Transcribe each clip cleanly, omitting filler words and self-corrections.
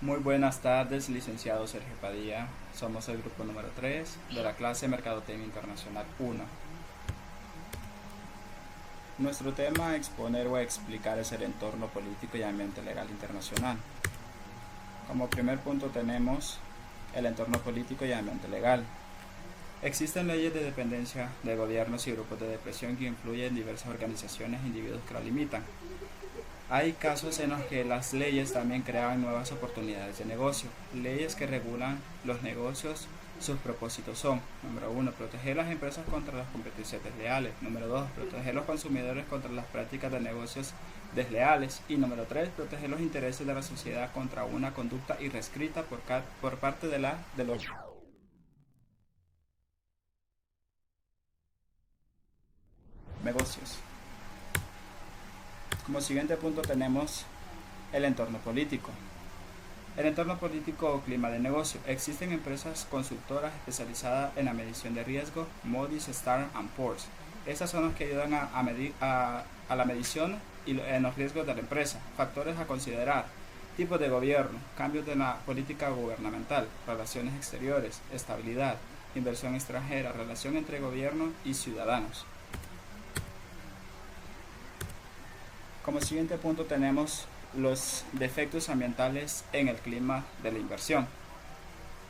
Muy buenas tardes, licenciado Sergio Padilla. Somos el grupo número 3 de la clase Mercadotecnia Internacional 1. Nuestro tema a exponer o explicar es el entorno político y ambiente legal internacional. Como primer punto tenemos el entorno político y ambiente legal. Existen leyes de dependencia de gobiernos y grupos de presión que influyen en diversas organizaciones e individuos que la limitan. Hay casos en los que las leyes también crean nuevas oportunidades de negocio. Leyes que regulan los negocios, sus propósitos son: número uno, proteger las empresas contra las competencias desleales; número 2, proteger los consumidores contra las prácticas de negocios desleales; y número 3, proteger los intereses de la sociedad contra una conducta irrescrita por parte de los negocios. Como siguiente punto tenemos el entorno político. El entorno político o clima de negocio. Existen empresas consultoras especializadas en la medición de riesgo, Moody's, Standard & Poor's. Estas son las que ayudan a la medición y en los riesgos de la empresa. Factores a considerar: tipos de gobierno, cambios de la política gubernamental, relaciones exteriores, estabilidad, inversión extranjera, relación entre gobierno y ciudadanos. Como siguiente punto tenemos los defectos ambientales en el clima de la inversión.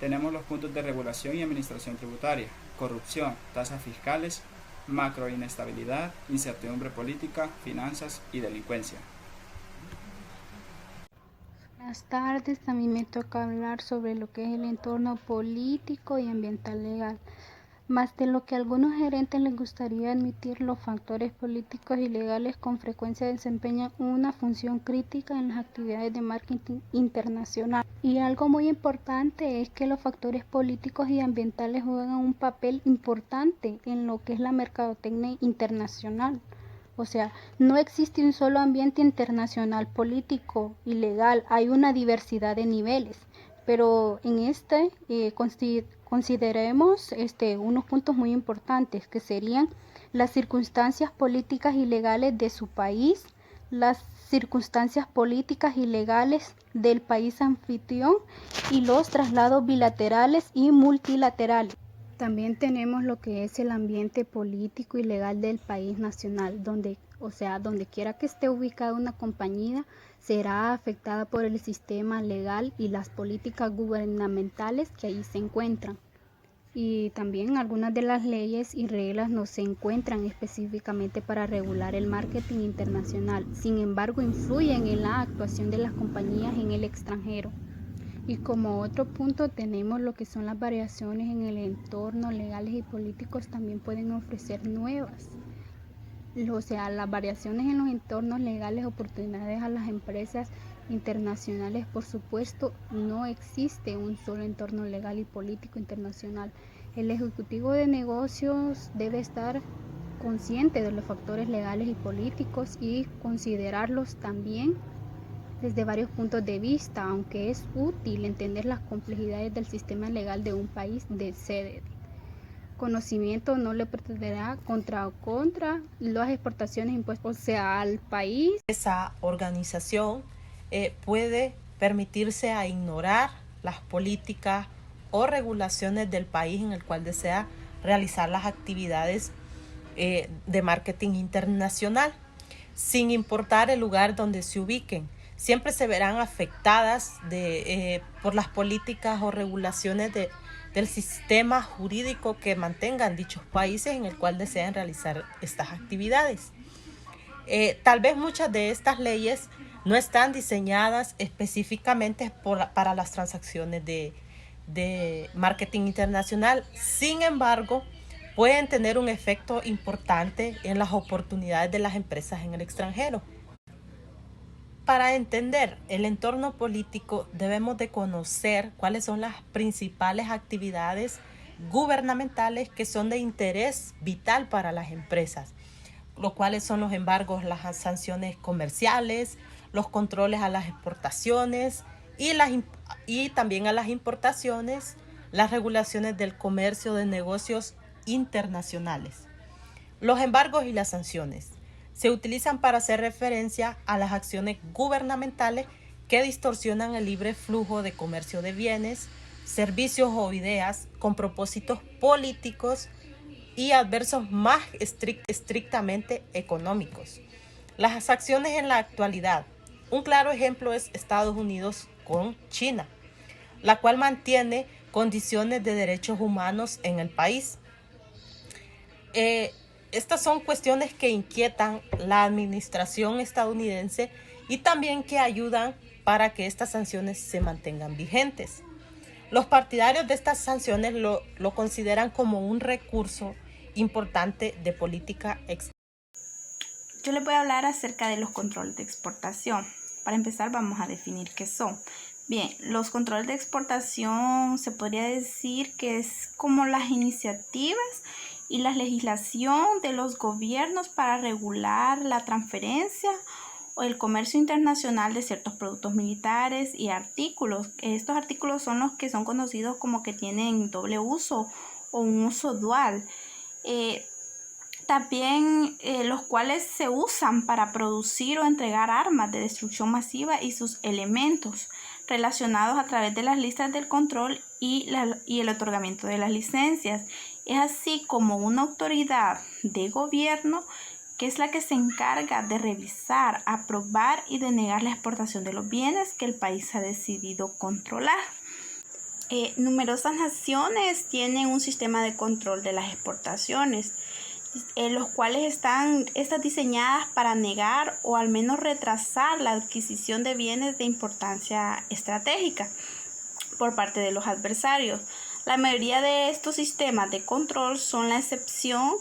Tenemos los puntos de regulación y administración tributaria, corrupción, tasas fiscales, macroinestabilidad, incertidumbre política, finanzas y delincuencia. Buenas tardes, a mí me toca hablar sobre lo que es el entorno político y ambiental legal. Más de lo que a algunos gerentes les gustaría admitir, los factores políticos y legales con frecuencia desempeñan una función crítica en las actividades de marketing internacional. Y algo muy importante es que los factores políticos y ambientales juegan un papel importante en lo que es la mercadotecnia internacional. O sea, no existe un solo ambiente internacional político y legal, hay una diversidad de niveles. Pero en consideremos unos puntos muy importantes que serían las circunstancias políticas y legales de su país, las circunstancias políticas y legales del país anfitrión y los traslados bilaterales y multilaterales. También tenemos lo que es el ambiente político y legal del país nacional, donde quiera que esté ubicada una compañía, será afectada por el sistema legal y las políticas gubernamentales que ahí se encuentran. Y también algunas de las leyes y reglas no se encuentran específicamente para regular el marketing internacional, sin embargo influyen en la actuación de las compañías en el extranjero. Y como otro punto tenemos lo que son las variaciones en el entorno legales y políticos también pueden ofrecer nuevas. O sea, las variaciones en los entornos legales, oportunidades a las empresas internacionales, por supuesto, no existe un solo entorno legal y político internacional. El ejecutivo de negocios debe estar consciente de los factores legales y políticos y considerarlos también desde varios puntos de vista, aunque es útil entender las complejidades del sistema legal de un país de sede. Conocimiento no le protegerá contra las exportaciones impuestas, o sea, al país. Esa organización puede permitirse a ignorar las políticas o regulaciones del país en el cual desea realizar las actividades de marketing internacional, sin importar el lugar donde se ubiquen. Siempre se verán afectadas por las políticas o regulaciones del sistema jurídico que mantengan dichos países en el cual desean realizar estas actividades. Tal vez muchas de estas leyes no están diseñadas específicamente para las transacciones de marketing internacional. Sin embargo, pueden tener un efecto importante en las oportunidades de las empresas en el extranjero. Para entender el entorno político debemos de conocer cuáles son las principales actividades gubernamentales que son de interés vital para las empresas, los cuales son los embargos, las sanciones comerciales, los controles a las exportaciones y también a las importaciones, las regulaciones del comercio de negocios internacionales. Los embargos y las sanciones se utilizan para hacer referencia a las acciones gubernamentales que distorsionan el libre flujo de comercio de bienes, servicios o ideas con propósitos políticos y adversos más estrictamente económicos. Las acciones en la actualidad. Un claro ejemplo es Estados Unidos con China, la cual mantiene condiciones de derechos humanos en el país. Estas son cuestiones que inquietan la administración estadounidense y también que ayudan para que estas sanciones se mantengan vigentes. Los partidarios de estas sanciones lo consideran como un recurso importante de política exterior. Yo les voy a hablar acerca de los controles de exportación. Para empezar, vamos a definir qué son. Bien, los controles de exportación se podría decir que es como las iniciativas y la legislación de los gobiernos para regular la transferencia o el comercio internacional de ciertos productos militares y artículos. Estos artículos son los que son conocidos como que tienen doble uso o un uso dual. También los cuales se usan para producir o entregar armas de destrucción masiva y sus elementos relacionados a través de las listas del control y el otorgamiento de las licencias. Es así como una autoridad de gobierno que es la que se encarga de revisar, aprobar y denegar la exportación de los bienes que el país ha decidido controlar. Numerosas naciones tienen un sistema de control de las exportaciones, los cuales están diseñadas para negar o al menos retrasar la adquisición de bienes de importancia estratégica por parte de los adversarios. La mayoría de estos sistemas de control son la excepción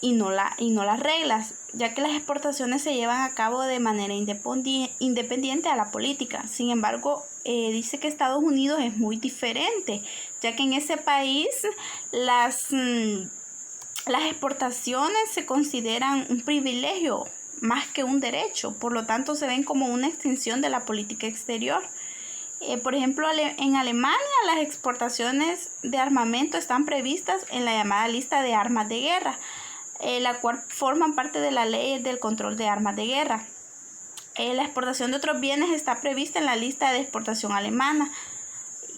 y no las reglas, ya que las exportaciones se llevan a cabo de manera independiente a la política. Sin embargo, dice que Estados Unidos es muy diferente, ya que en ese país las exportaciones se consideran un privilegio más que un derecho, por lo tanto se ven como una extensión de la política exterior. Por ejemplo, en Alemania las exportaciones de armamento están previstas en la llamada lista de armas de guerra, la cual forman parte de la ley del control de armas de guerra. La exportación de otros bienes está prevista en la lista de exportación alemana.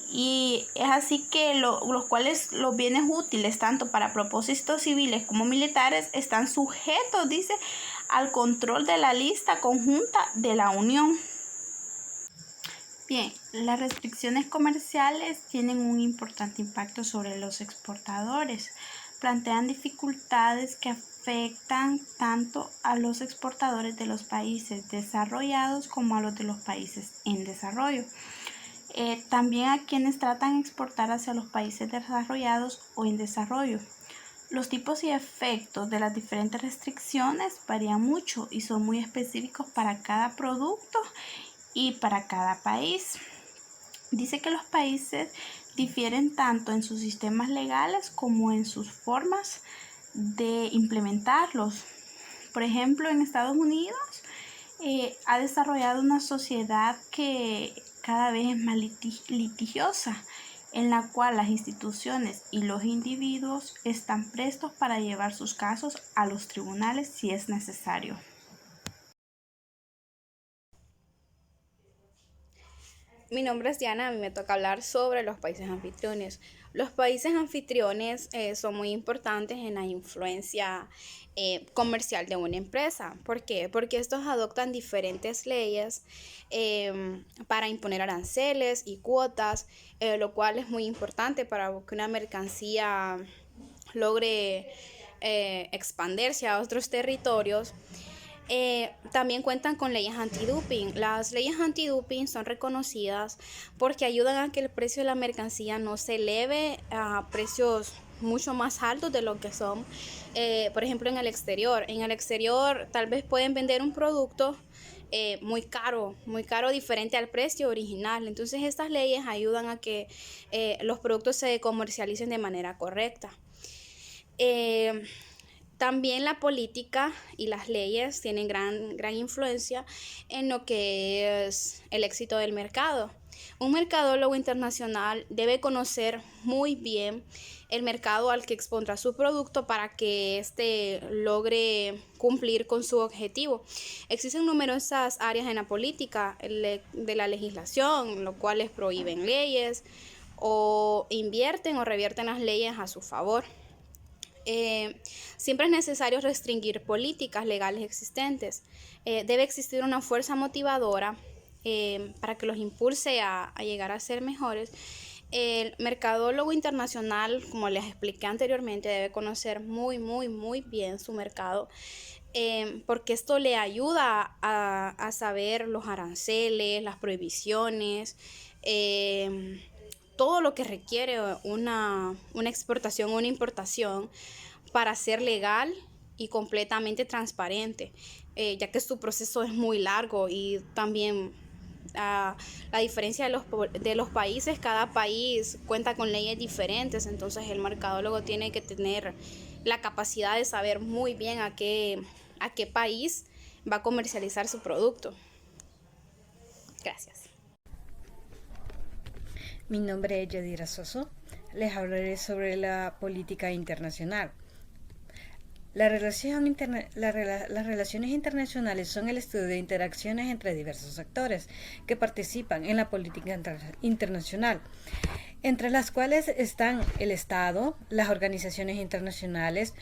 Y es así que los cuales los bienes útiles tanto para propósitos civiles como militares están sujetos, dice, al control de la lista conjunta de la Unión. Bien, las restricciones comerciales tienen un importante impacto sobre los exportadores. Plantean dificultades que afectan tanto a los exportadores de los países desarrollados como a los de los países en desarrollo. También a quienes tratan de exportar hacia los países desarrollados o en desarrollo. Los tipos y efectos de las diferentes restricciones varían mucho y son muy específicos para cada producto y para cada país. Dice que los países difieren tanto en sus sistemas legales como en sus formas de implementarlos. Por ejemplo, en Estados Unidos ha desarrollado una sociedad que cada vez es más litigiosa, en la cual las instituciones y los individuos están prestos para llevar sus casos a los tribunales si es necesario. Mi nombre es Diana, a mí me toca hablar sobre los países anfitriones. Los países anfitriones son muy importantes en la influencia comercial de una empresa. ¿Por qué? Porque estos adoptan diferentes leyes para imponer aranceles y cuotas, lo cual es muy importante para que una mercancía logre expandirse a otros territorios. También cuentan con leyes antidoping. Las leyes antidoping son reconocidas porque ayudan a que el precio de la mercancía no se eleve a precios mucho más altos de lo que son, por ejemplo, en el exterior. En el exterior tal vez pueden vender un producto muy caro, diferente al precio original. Entonces estas leyes ayudan a que los productos se comercialicen de manera correcta. También la política y las leyes tienen gran influencia en lo que es el éxito del mercado. Un mercadólogo internacional debe conocer muy bien el mercado al que expondrá su producto para que éste logre cumplir con su objetivo. Existen numerosas áreas en la política de la legislación, los cuales prohíben leyes o invierten o revierten las leyes a su favor. Siempre es necesario restringir políticas legales existentes. Debe existir una fuerza motivadora para que los impulse a llegar a ser mejores. El mercadólogo internacional, como les expliqué anteriormente, debe conocer muy bien su mercado, porque esto le ayuda a saber los aranceles, las prohibiciones, todo lo que requiere una exportación o una importación para ser legal y completamente transparente, ya que su proceso es muy largo y también la diferencia de los países, cada país cuenta con leyes diferentes, entonces el mercadólogo tiene que tener la capacidad de saber muy bien a qué país va a comercializar su producto. Gracias. Mi nombre es Yadira Soso. Les hablaré sobre la política internacional. Las relaciones internacionales son el estudio de interacciones entre diversos actores que participan en la política internacional, entre las cuales están el Estado, las organizaciones internacionales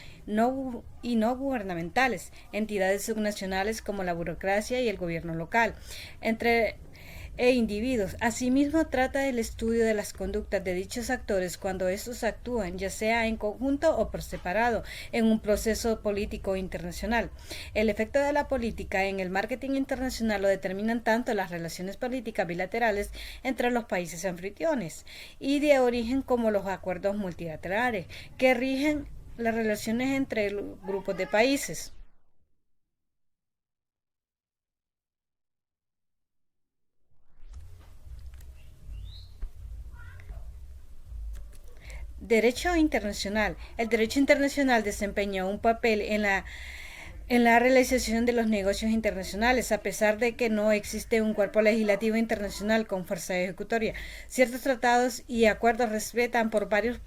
y no gubernamentales, entidades subnacionales como la burocracia y el gobierno local, e individuos. Asimismo, trata del estudio de las conductas de dichos actores cuando estos actúan, ya sea en conjunto o por separado, en un proceso político internacional. El efecto de la política en el marketing internacional lo determinan tanto las relaciones políticas bilaterales entre los países anfitriones y de origen como los acuerdos multilaterales, que rigen las relaciones entre grupos de países. Derecho internacional. El derecho internacional desempeña un papel en la realización de los negocios internacionales, a pesar de que no existe un cuerpo legislativo internacional con fuerza ejecutoria. Ciertos tratados y acuerdos respetados por varios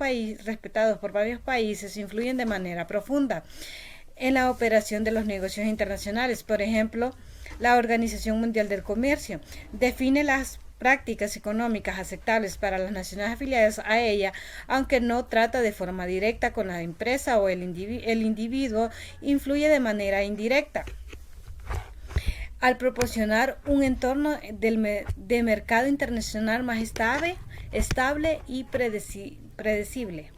países influyen de manera profunda en la operación de los negocios internacionales. Por ejemplo, la Organización Mundial del Comercio define las prácticas económicas aceptables para las naciones afiliadas a ella, aunque no trata de forma directa con la empresa o el individuo influye de manera indirecta al proporcionar un entorno de mercado internacional más estable y predecible.